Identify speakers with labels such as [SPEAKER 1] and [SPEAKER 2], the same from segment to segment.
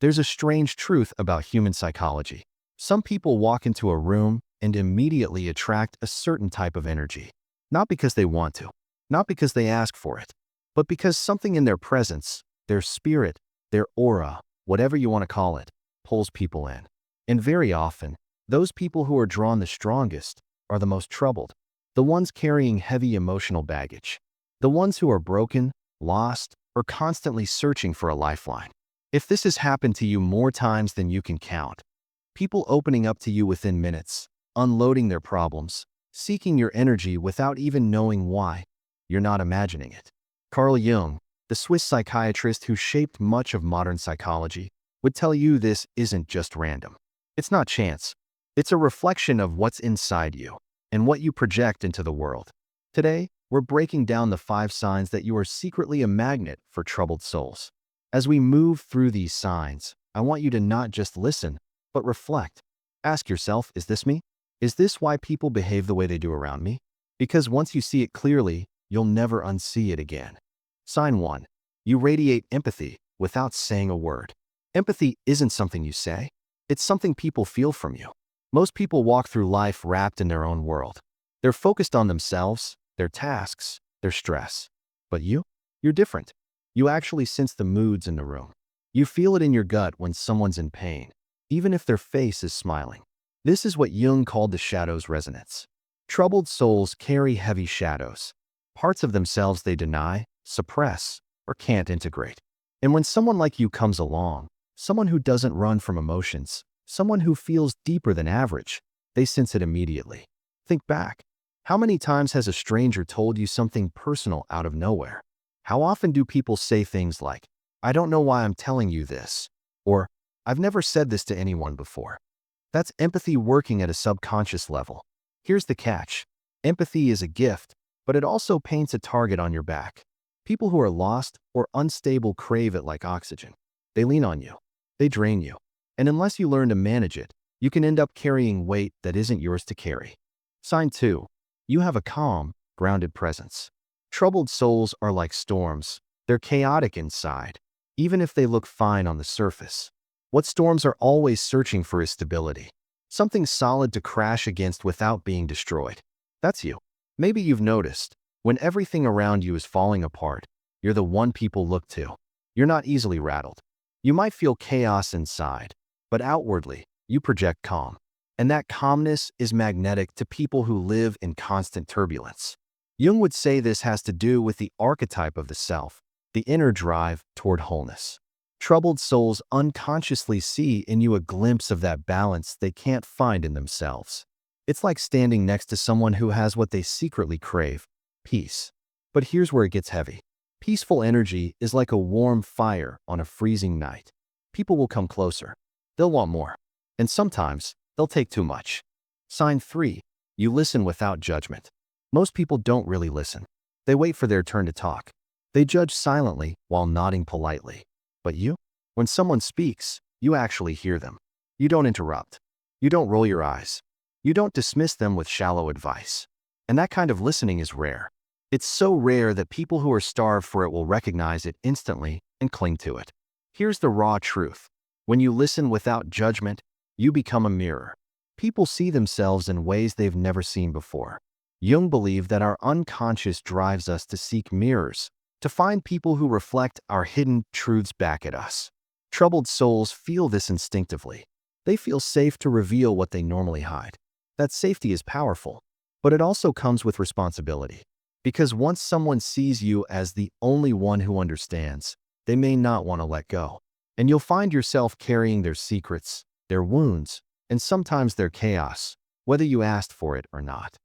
[SPEAKER 1] There's a strange truth about human psychology. Some people walk into a room and immediately attract a certain type of energy. Not because they want to, not because they ask for it, but because something in their presence, their spirit, their aura, whatever you want to call it, pulls people in. And very often, those people who are drawn the strongest are the most troubled, the ones carrying heavy emotional baggage, the ones who are broken, lost, or constantly searching for a lifeline. If this has happened to you more times than you can count, people opening up to you within minutes, unloading their problems, seeking your energy without even knowing why, you're not imagining it. Carl Jung, the Swiss psychiatrist who shaped much of modern psychology, would tell you this isn't just random. It's not chance. It's a reflection of what's inside you and what you project into the world. Today, we're breaking down the 5 signs that you are secretly a magnet for troubled souls. As we move through these signs, I want you to not just listen, but reflect. Ask yourself, is this me? Is this why people behave the way they do around me? Because once you see it clearly, you'll never unsee it again. Sign 1. You radiate empathy without saying a word. Empathy isn't something you say. It's something people feel from you. Most people walk through life wrapped in their own world. They're focused on themselves, their tasks, their stress. But you're different. You actually sense the moods in the room. You feel it in your gut when someone's in pain, even if their face is smiling. This is what Jung called the shadow's resonance. Troubled souls carry heavy shadows, parts of themselves they deny, suppress, or can't integrate. And when someone like you comes along, someone who doesn't run from emotions, someone who feels deeper than average, they sense it immediately. Think back. How many times has a stranger told you something personal out of nowhere? How often do people say things like, I don't know why I'm telling you this, or I've never said this to anyone before? That's empathy working at a subconscious level. Here's the catch. Empathy is a gift, but it also paints a target on your back. People who are lost or unstable crave it like oxygen. They lean on you. They drain you. And unless you learn to manage it, you can end up carrying weight that isn't yours to carry. Sign 2. You have a calm, grounded presence. Troubled souls are like storms. They're chaotic inside, even if they look fine on the surface. What storms are always searching for is stability. Something solid to crash against without being destroyed. That's you. Maybe you've noticed, when everything around you is falling apart, you're the one people look to. You're not easily rattled. You might feel chaos inside, but outwardly, you project calm. And that calmness is magnetic to people who live in constant turbulence. Jung would say this has to do with the archetype of the self, the inner drive toward wholeness. Troubled souls unconsciously see in you a glimpse of that balance they can't find in themselves. It's like standing next to someone who has what they secretly crave, peace. But here's where it gets heavy. Peaceful energy is like a warm fire on a freezing night. People will come closer. They'll want more. And sometimes, they'll take too much. Sign 3. You listen without judgment. Most people don't really listen. They wait for their turn to talk. They judge silently while nodding politely. But you? When someone speaks, you actually hear them. You don't interrupt. You don't roll your eyes. You don't dismiss them with shallow advice. And that kind of listening is rare. It's so rare that people who are starved for it will recognize it instantly and cling to it. Here's the raw truth. When you listen without judgment, you become a mirror. People see themselves in ways they've never seen before. Jung believed that our unconscious drives us to seek mirrors, to find people who reflect our hidden truths back at us. Troubled souls feel this instinctively. They feel safe to reveal what they normally hide. That safety is powerful, but it also comes with responsibility. Because once someone sees you as the only one who understands, they may not want to let go. And you'll find yourself carrying their secrets, their wounds, and sometimes their chaos, whether you asked for it or not.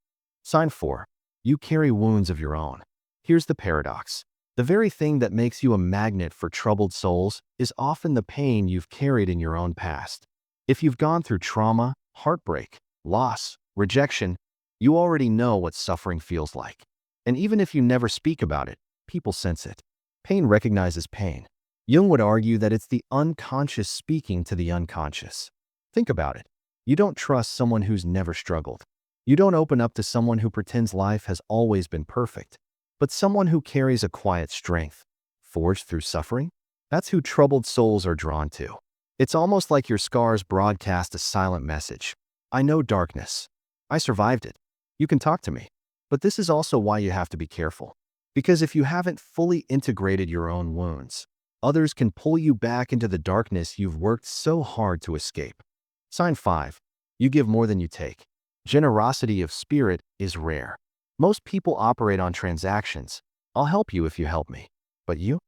[SPEAKER 1] Sign 4. You carry wounds of your own. Here's the paradox. The very thing that makes you a magnet for troubled souls is often the pain you've carried in your own past. If you've gone through trauma, heartbreak, loss, rejection, you already know what suffering feels like. And even if you never speak about it, people sense it. Pain recognizes pain. Jung would argue that it's the unconscious speaking to the unconscious. Think about it. You don't trust someone who's never struggled. You don't open up to someone who pretends life has always been perfect. But someone who carries a quiet strength, forged through suffering, that's who troubled souls are drawn to. It's almost like your scars broadcast a silent message. I know darkness. I survived it. You can talk to me. But this is also why you have to be careful. Because if you haven't fully integrated your own wounds, others can pull you back into the darkness you've worked so hard to escape. Sign 5. You give more than you take. Generosity of spirit is rare. Most people operate on transactions. I'll help you if you help me. But you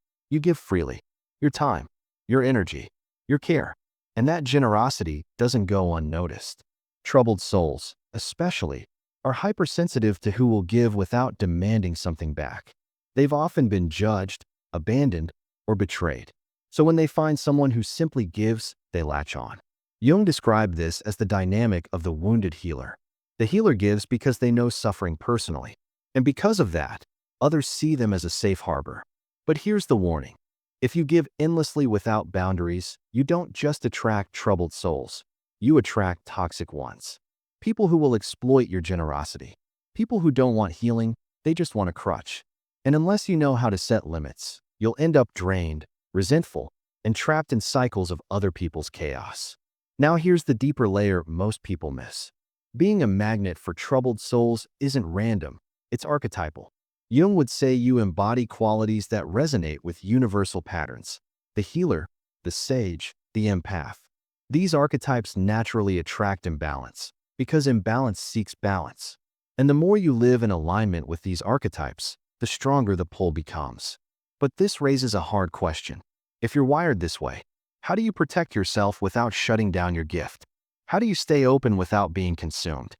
[SPEAKER 1] give freely. Your time, your energy, your care. And that generosity doesn't go unnoticed. Troubled souls, especially, are hypersensitive to who will give without demanding something back. They've often been judged, abandoned, or betrayed. So when they find someone who simply gives, they latch on. Jung described this as the dynamic of the wounded healer. The healer gives because they know suffering personally. And because of that, others see them as a safe harbor. But here's the warning. If you give endlessly without boundaries, you don't just attract troubled souls. You attract toxic ones. People who will exploit your generosity. People who don't want healing, they just want a crutch. And unless you know how to set limits, you'll end up drained, resentful, and trapped in cycles of other people's chaos. Now here's the deeper layer most people miss. Being a magnet for troubled souls isn't random, it's archetypal. Jung would say you embody qualities that resonate with universal patterns. The healer, the sage, the empath. These archetypes naturally attract imbalance, because imbalance seeks balance. And the more you live in alignment with these archetypes, the stronger the pull becomes. But this raises a hard question. If you're wired this way, how do you protect yourself without shutting down your gift? How do you stay open without being consumed?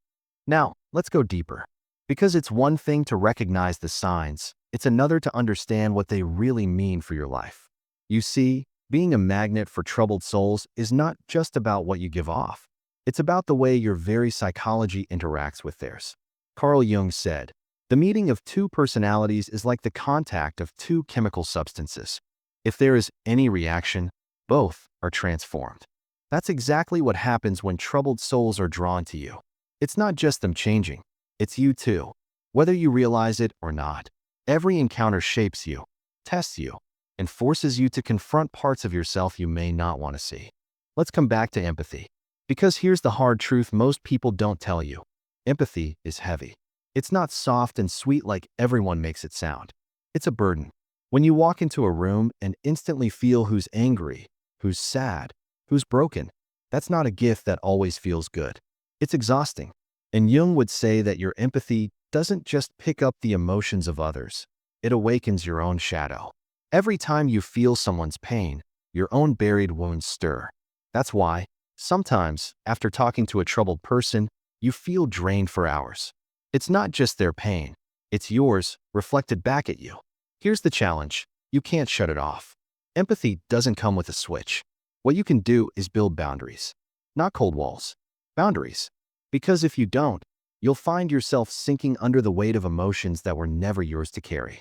[SPEAKER 1] Now, let's go deeper. Because it's one thing to recognize the signs, it's another to understand what they really mean for your life. You see, being a magnet for troubled souls is not just about what you give off. It's about the way your very psychology interacts with theirs. Carl Jung said, "The meeting of two personalities is like the contact of two chemical substances. If there is any reaction, both are transformed." That's exactly what happens when troubled souls are drawn to you. It's not just them changing. It's you too. Whether you realize it or not, every encounter shapes you, tests you, and forces you to confront parts of yourself you may not want to see. Let's come back to empathy. Because here's the hard truth most people don't tell you. Empathy is heavy. It's not soft and sweet like everyone makes it sound. It's a burden. When you walk into a room and instantly feel who's angry, who's sad, who's broken, that's not a gift that always feels good. It's exhausting. And Jung would say that your empathy doesn't just pick up the emotions of others, it awakens your own shadow. Every time you feel someone's pain, your own buried wounds stir. That's why, sometimes, after talking to a troubled person, you feel drained for hours. It's not just their pain, it's yours reflected back at you. Here's the challenge. You can't shut it off. Empathy doesn't come with a switch. What you can do is build boundaries. Not cold walls. Boundaries. Because if you don't, you'll find yourself sinking under the weight of emotions that were never yours to carry.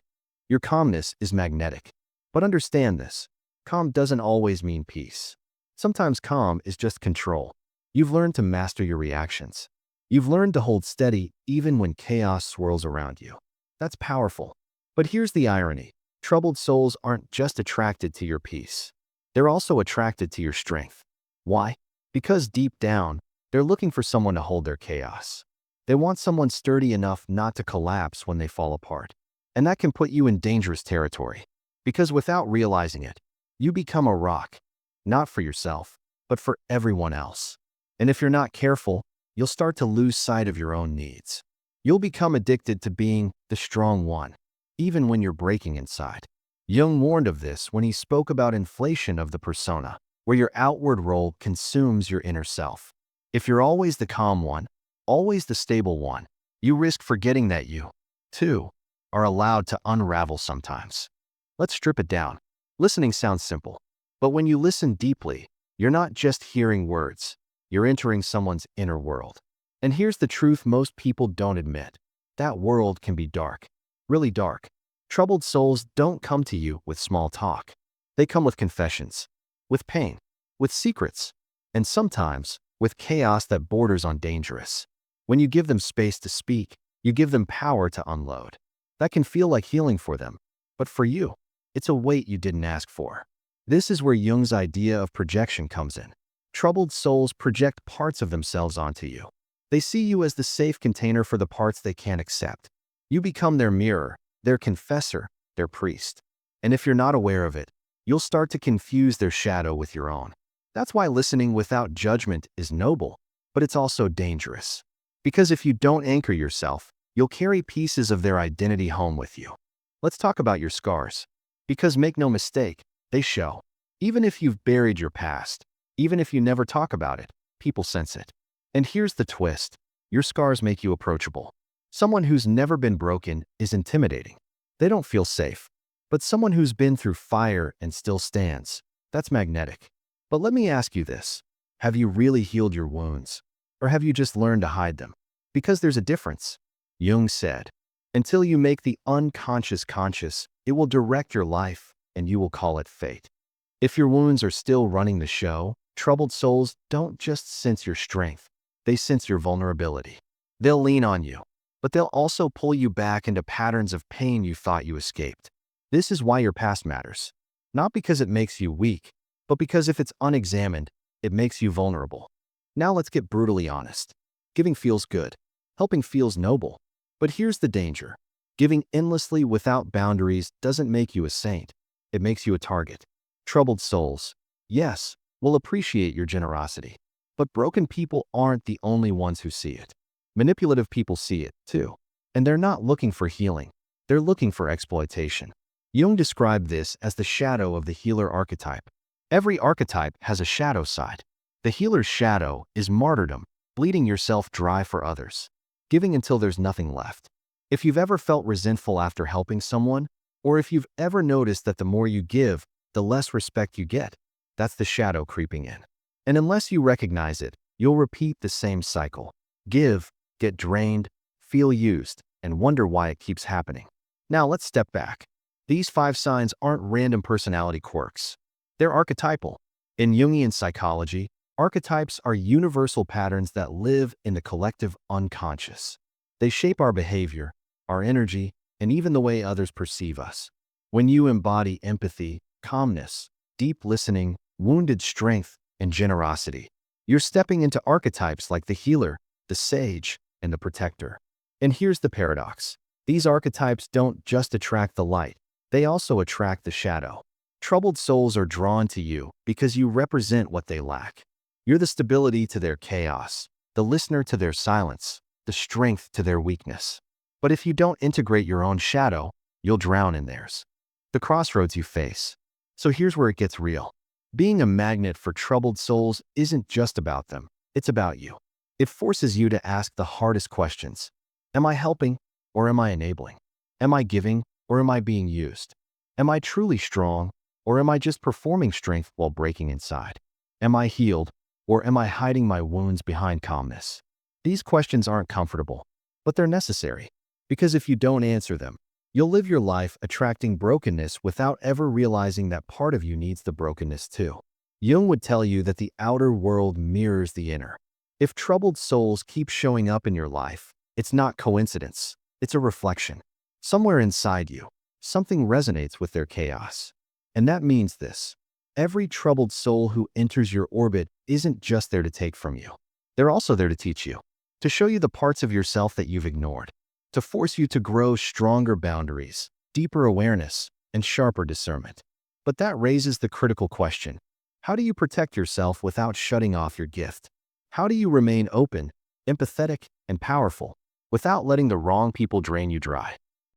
[SPEAKER 1] Your calmness is magnetic. But understand this. Calm doesn't always mean peace. Sometimes calm is just control. You've learned to master your reactions. You've learned to hold steady even when chaos swirls around you. That's powerful. But here's the irony. Troubled souls aren't just attracted to your peace. They're also attracted to your strength. Why? Because deep down, they're looking for someone to hold their chaos. They want someone sturdy enough not to collapse when they fall apart. And that can put you in dangerous territory. Because without realizing it, you become a rock. Not for yourself, but for everyone else. And if you're not careful, you'll start to lose sight of your own needs. You'll become addicted to being the strong one, even when you're breaking inside. Jung warned of this when he spoke about inflation of the persona, where your outward role consumes your inner self. If you're always the calm one, always the stable one, you risk forgetting that you, too, are allowed to unravel sometimes. Let's strip it down. Listening sounds simple, but when you listen deeply, you're not just hearing words, you're entering someone's inner world. And here's the truth most people don't admit. That world can be dark, really dark. Troubled souls don't come to you with small talk. They come with confessions, with pain, with secrets, and sometimes with chaos that borders on dangerous. When you give them space to speak, you give them power to unload. That can feel like healing for them, but for you, it's a weight you didn't ask for. This is where Jung's idea of projection comes in. Troubled souls project parts of themselves onto you. They see you as the safe container for the parts they can't accept. You become their mirror, their confessor, their priest. And if you're not aware of it, you'll start to confuse their shadow with your own. That's why listening without judgment is noble, but it's also dangerous. Because if you don't anchor yourself, you'll carry pieces of their identity home with you. Let's talk about your scars. Because make no mistake, they show. Even if you've buried your past, even if you never talk about it, people sense it. And here's the twist. Your scars make you approachable. Someone who's never been broken is intimidating. They don't feel safe. But someone who's been through fire and still stands, that's magnetic. But let me ask you this. Have you really healed your wounds? Or have you just learned to hide them? Because there's a difference. Jung said, until you make the unconscious conscious, it will direct your life, and you will call it fate. If your wounds are still running the show, troubled souls don't just sense your strength. They sense your vulnerability. They'll lean on you, but they'll also pull you back into patterns of pain you thought you escaped. This is why your past matters. Not because it makes you weak, but because if it's unexamined, it makes you vulnerable. Now let's get brutally honest. Giving feels good. Helping feels noble. But here's the danger. Giving endlessly without boundaries doesn't make you a saint. It makes you a target. Troubled souls, yes, will appreciate your generosity. But broken people aren't the only ones who see it. Manipulative people see it, too. And they're not looking for healing. They're looking for exploitation. Jung described this as the shadow of the healer archetype. Every archetype has a shadow side. The healer's shadow is martyrdom, bleeding yourself dry for others, giving until there's nothing left. If you've ever felt resentful after helping someone, or if you've ever noticed that the more you give, the less respect you get, that's the shadow creeping in. And unless you recognize it, you'll repeat the same cycle. Give, get drained, feel used, and wonder why it keeps happening. Now let's step back. These 5 signs aren't random personality quirks. They're archetypal. In Jungian psychology, archetypes are universal patterns that live in the collective unconscious. They shape our behavior, our energy, and even the way others perceive us. When you embody empathy, calmness, deep listening, wounded strength, and generosity, you're stepping into archetypes like the healer, the sage, and the protector. And here's the paradox. These archetypes don't just attract the light, they also attract the shadow. Troubled souls are drawn to you because you represent what they lack. You're the stability to their chaos, the listener to their silence, the strength to their weakness. But if you don't integrate your own shadow, you'll drown in theirs. The crossroads you face. So here's where it gets real. Being a magnet for troubled souls isn't just about them, it's about you. It forces you to ask the hardest questions. Am I helping or am I enabling? Am I giving or am I being used? Am I truly strong or am I just performing strength while breaking inside? Am I healed or am I hiding my wounds behind calmness? These questions aren't comfortable, but they're necessary. Because if you don't answer them, you'll live your life attracting brokenness without ever realizing that part of you needs the brokenness too. Jung would tell you that the outer world mirrors the inner. If troubled souls keep showing up in your life, it's not coincidence, it's a reflection. Somewhere inside you, something resonates with their chaos. And that means this. Every troubled soul who enters your orbit isn't just there to take from you. They're also there to teach you, to show you the parts of yourself that you've ignored, to force you to grow stronger boundaries, deeper awareness, and sharper discernment. But that raises the critical question. How do you protect yourself without shutting off your gift? How do you remain open, empathetic, and powerful without letting the wrong people drain you dry?